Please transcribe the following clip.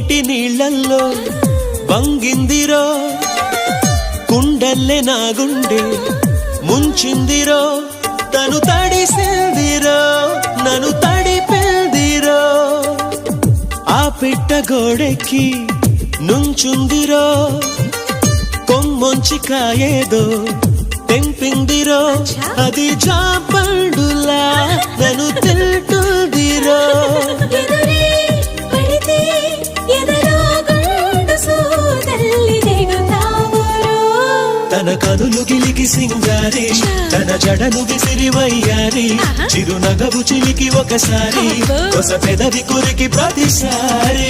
కోనేటి నీళ్ళల్లో వంగిందిరో కుండల్లే నా గుండె ముంచిందిరో తను తడిసిందిరో నన్ను తడిపిందిరో ఆ పిట్ట గోడెక్కి నుంచుందిరో కొమ్మొంచి కాయేదో తెంపిందిరో అది జాపండులా నన్ను తింటుందిరో తన కనులు గిలికి సింగారి తన జడను విసిరి వయ్యారి చిరునగవు చిలికి ఒకసారి కొస పెదవి కురికి ప్రతిసారి